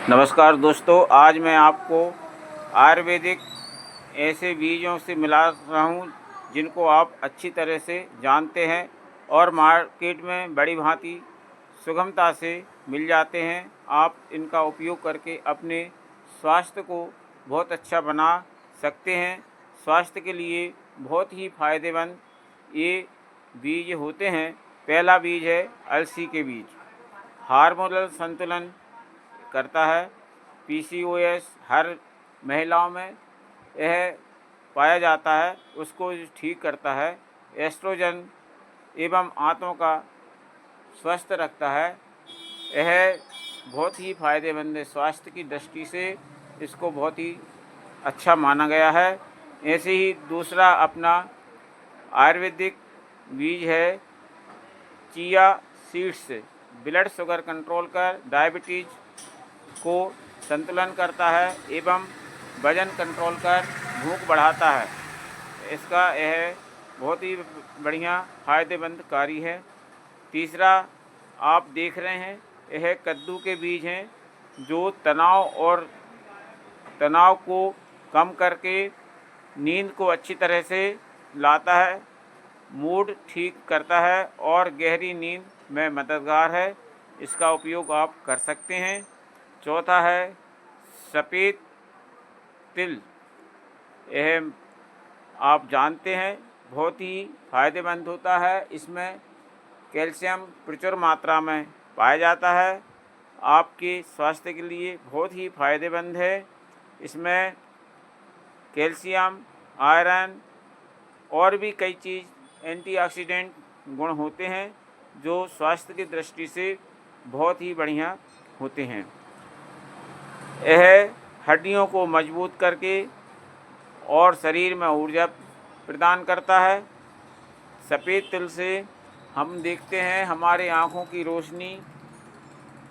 नमस्कार दोस्तों, आज मैं आपको आयुर्वेदिक ऐसे बीजों से मिला रहा हूँ जिनको आप अच्छी तरह से जानते हैं और मार्केट में बड़ी भांति सुगमता से मिल जाते हैं। आप इनका उपयोग करके अपने स्वास्थ्य को बहुत अच्छा बना सकते हैं। स्वास्थ्य के लिए बहुत ही फायदेमंद ये बीज होते हैं। पहला बीज है अलसी के बीज। हार्मोनल संतुलन करता है। पीसीओएस हर महिलाओं में यह पाया जाता है, उसको ठीक करता है। एस्ट्रोजन एवं आंतों का स्वस्थ रखता है। यह बहुत ही फायदेमंद है। स्वास्थ्य की दृष्टि से इसको बहुत ही अच्छा माना गया है। ऐसे ही दूसरा अपना आयुर्वेदिक बीज है chia seeds. Blood sugar control कर डायबिटीज़ को संतुलन करता है एवं वजन कंट्रोल कर भूख बढ़ाता है। इसका यह बहुत ही बढ़िया फ़ायदेमंद कार्य है। तीसरा आप देख रहे हैं, यह कद्दू के बीज हैं जो तनाव को कम करके नींद को अच्छी तरह से लाता है, मूड ठीक करता है और गहरी नींद में मददगार है। इसका उपयोग आप कर सकते हैं। चौथा है सफ़ेद तिल। यह आप जानते हैं बहुत ही फायदेमंद होता है। इसमें कैल्शियम प्रचुर मात्रा में पाया जाता है। आपके स्वास्थ्य के लिए बहुत ही फायदेमंद है। इसमें कैल्शियम, आयरन और भी कई चीज़ एंटीऑक्सीडेंट गुण होते हैं जो स्वास्थ्य की दृष्टि से बहुत ही बढ़िया होते हैं। यह हड्डियों को मजबूत करके और शरीर में ऊर्जा प्रदान करता है। सफ़ेद तिल से हम देखते हैं हमारे आँखों की रोशनी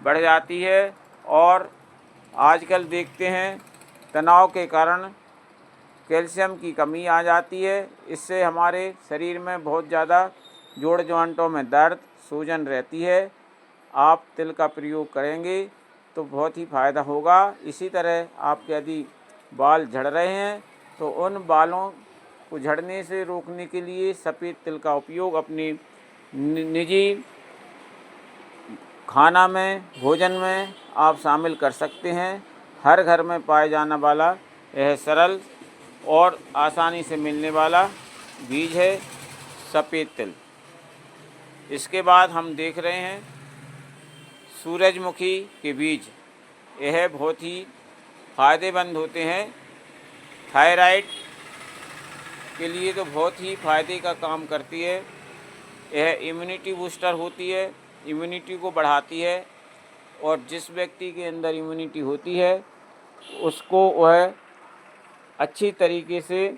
बढ़ जाती है और आजकल देखते हैं तनाव के कारण कैल्शियम की कमी आ जाती है। इससे हमारे शरीर में बहुत ज़्यादा जोड़ जॉइंटों में दर्द, सूजन रहती है। आप तिल का प्रयोग करेंगे तो बहुत ही फ़ायदा होगा। इसी तरह आपके यदि बाल झड़ रहे हैं तो उन बालों को झड़ने से रोकने के लिए सफ़ेद तिल का उपयोग अपनी निजी खाना में, भोजन में आप शामिल कर सकते हैं। हर घर में पाए जाने वाला यह सरल और आसानी से मिलने वाला बीज है सफ़ेद तिल। इसके बाद हम देख रहे हैं सूरजमुखी के बीज। यह बहुत ही फायदेमंद होते हैं। थायराइड के लिए तो बहुत ही फ़ायदे का काम करती है। यह इम्यूनिटी बूस्टर होती है, इम्यूनिटी को बढ़ाती है और जिस व्यक्ति के अंदर इम्यूनिटी होती है उसको वह अच्छी तरीके से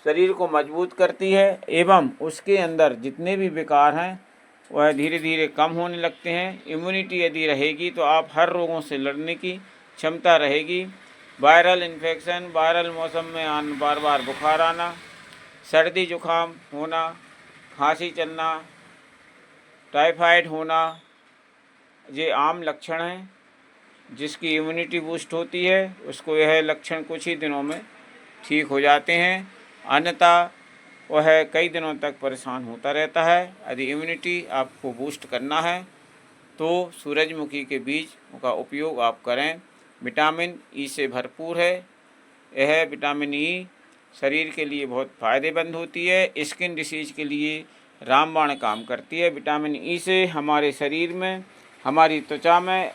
शरीर को मजबूत करती है एवं उसके अंदर जितने भी विकार हैं वह धीरे धीरे कम होने लगते हैं। इम्यूनिटी यदि रहेगी तो आप हर रोगों से लड़ने की क्षमता रहेगी। वायरल इन्फेक्शन, वायरल मौसम में बार बार बुखार आना, सर्दी जुकाम होना, खांसी चलना, टाइफाइड होना, ये आम लक्षण हैं। जिसकी इम्यूनिटी बूस्ट होती है उसको यह लक्षण कुछ ही दिनों में ठीक हो जाते हैं, अन्यथा वह कई दिनों तक परेशान होता रहता है। यदि इम्यूनिटी आपको बूस्ट करना है तो सूरजमुखी के बीज का उपयोग आप करें। विटामिन ई से भरपूर है। यह विटामिन ई शरीर के लिए बहुत फ़ायदेमंद होती है। स्किन डिसीज के लिए रामबाण काम करती है। विटामिन ई से हमारे शरीर में, हमारी त्वचा में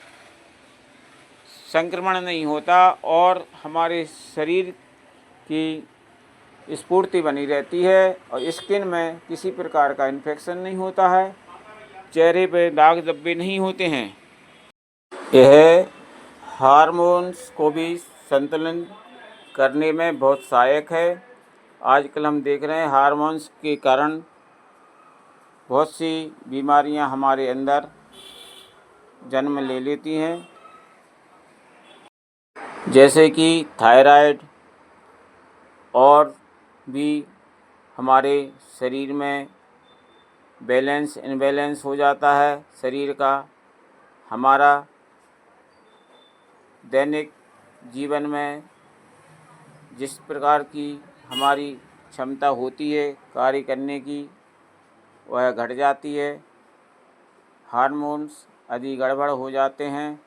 संक्रमण नहीं होता और हमारे शरीर की स्फूर्ति बनी रहती है और स्किन में किसी प्रकार का इन्फेक्शन नहीं होता है, चेहरे पे दाग धब्बे नहीं होते हैं। यह हार्मोन्स को भी संतुलन करने में बहुत सहायक है। आजकल हम देख रहे हैं हार्मोन्स के कारण बहुत सी बीमारियां हमारे अंदर जन्म ले लेती हैं, जैसे कि थायराइड और भी हमारे शरीर में बैलेंस इनबैलेंस हो जाता है शरीर का। हमारा दैनिक जीवन में जिस प्रकार की हमारी क्षमता होती है कार्य करने की, वह घट जाती है। हार्मोन्स यदि गड़बड़ हो जाते हैं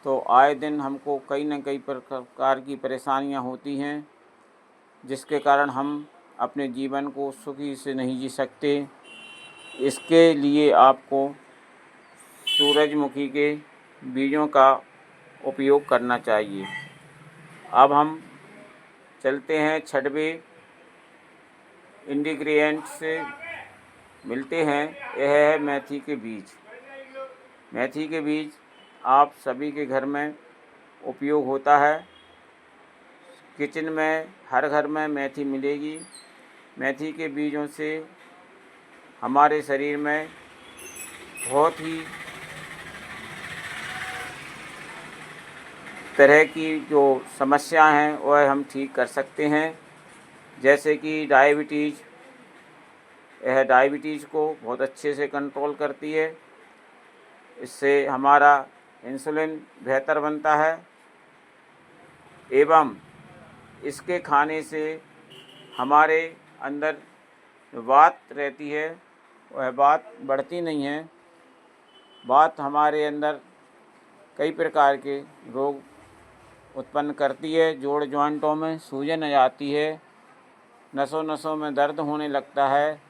तो आए दिन हमको कई न कई प्रकार की परेशानियां होती हैं, जिसके कारण हम अपने जीवन को सुखी से नहीं जी सकते। इसके लिए आपको सूरजमुखी के बीजों का उपयोग करना चाहिए। अब हम चलते हैं छठवें इंग्रेडिएंट से मिलते हैं। यह है मेथी के बीज। मेथी के बीज आप सभी के घर में उपयोग होता है। किचन में हर घर में मेथी मिलेगी। मेथी के बीजों से हमारे शरीर में बहुत ही तरह की जो समस्याएं हैं वह हम ठीक कर सकते हैं। जैसे कि डायबिटीज़, यह डायबिटीज़ को बहुत अच्छे से कंट्रोल करती है। इससे हमारा इंसुलिन बेहतर बनता है एवं इसके खाने से हमारे अंदर जो वात रहती है वह वात बढ़ती नहीं है। वात हमारे अंदर कई प्रकार के रोग उत्पन्न करती है। जोड़ जॉइंटों में सूजन आ जाती है, नसों नसों में दर्द होने लगता है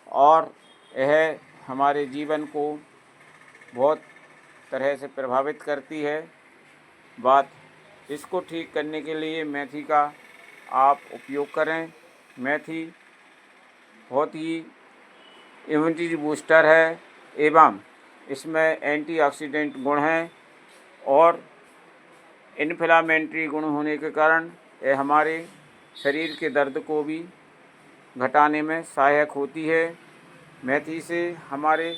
और यह हमारे जीवन को बहुत तरह से प्रभावित करती है। बात इसको ठीक करने के लिए मेथी का आप उपयोग करें। मेथी बहुत ही इम्यूनिटी बूस्टर है एवं इसमें एंटीऑक्सीडेंट गुण हैं और इन्फ्लामेटरी गुण होने के कारण यह हमारे शरीर के दर्द को भी घटाने में सहायक होती है। मेथी से हमारे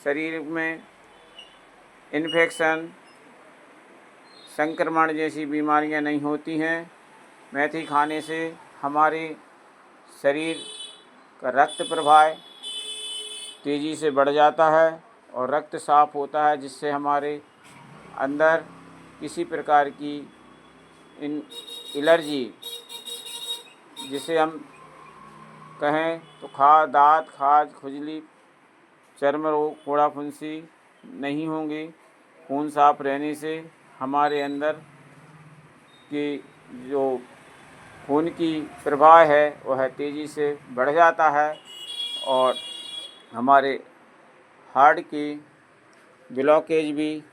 शरीर में इन्फेक्शन, संक्रमण जैसी बीमारियां नहीं होती हैं। मेथी खाने से हमारे शरीर का रक्त प्रवाह तेज़ी से बढ़ जाता है और रक्त साफ होता है, जिससे हमारे अंदर किसी प्रकार की एलर्जी, जिसे हम कहें तो दाँत, खाज, खुजली, चर्म रोग, फोड़ा फुंसी नहीं होंगे। खून साफ रहने से हमारे अंदर की जो खून की प्रवाह है वह तेज़ी से बढ़ जाता है और हमारे हार्ट की ब्लॉकेज भी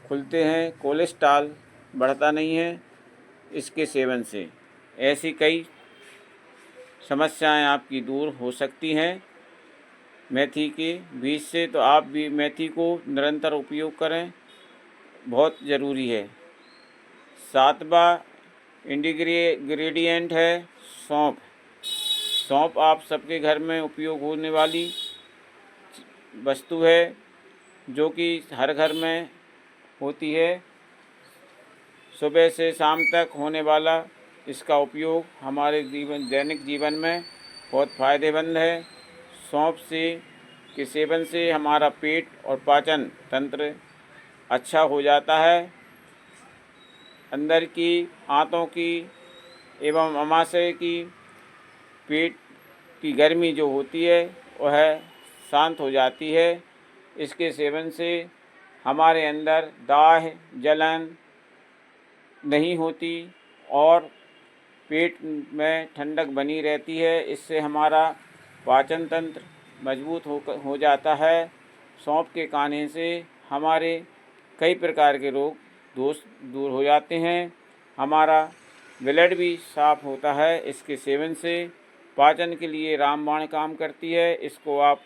खुलते हैं। कोलेस्ट्रॉल बढ़ता नहीं है इसके सेवन से। ऐसी कई समस्याएं आपकी दूर हो सकती हैं मेथी के बीज से। तो आप भी मेथी को निरंतर उपयोग करें, बहुत ज़रूरी है। सातवां इंग्रेडिएंट है सौंफ। सौंफ आप सबके घर में उपयोग होने वाली वस्तु है, जो कि हर घर में होती है। सुबह से शाम तक होने वाला इसका उपयोग हमारे दैनिक जीवन में बहुत फ़ायदेमंद है। सौंफ के सेवन से हमारा पेट और पाचन तंत्र अच्छा हो जाता है। अंदर की आंतों की एवं अमाशय की पेट की गर्मी जो होती है वह शांत हो जाती है। इसके सेवन से हमारे अंदर दाह, जलन नहीं होती और पेट में ठंडक बनी रहती है। इससे हमारा पाचन तंत्र मजबूत हो जाता है। सौंफ के खाने से हमारे कई प्रकार के रोग दोष दूर हो जाते हैं। हमारा ब्लड भी साफ होता है इसके सेवन से। पाचन के लिए रामबाण काम करती है। इसको आप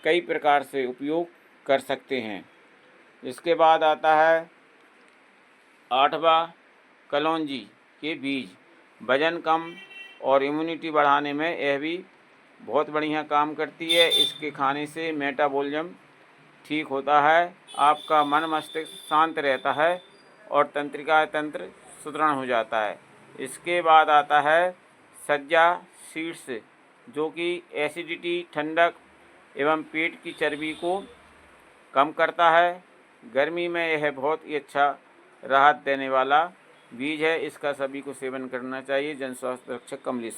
कई प्रकार से उपयोग कर सकते हैं। इसके बाद आता है आठवां कलौंजी के बीज। वज़न कम और इम्यूनिटी बढ़ाने में यह भी बहुत बढ़िया काम करती है। इसके खाने से मेटाबॉलिज्म ठीक होता है, आपका मन मस्तिष्क शांत रहता है और तंत्रिका तंत्र सुदृढ़ हो जाता है। इसके बाद आता है सज्जा सीड्स, जो कि एसिडिटी, ठंडक एवं पेट की चर्बी को कम करता है। गर्मी में यह बहुत ही अच्छा राहत देने वाला बीज है। इसका सभी को सेवन करना चाहिए। जन स्वास्थ्य रक्षक कमलेश।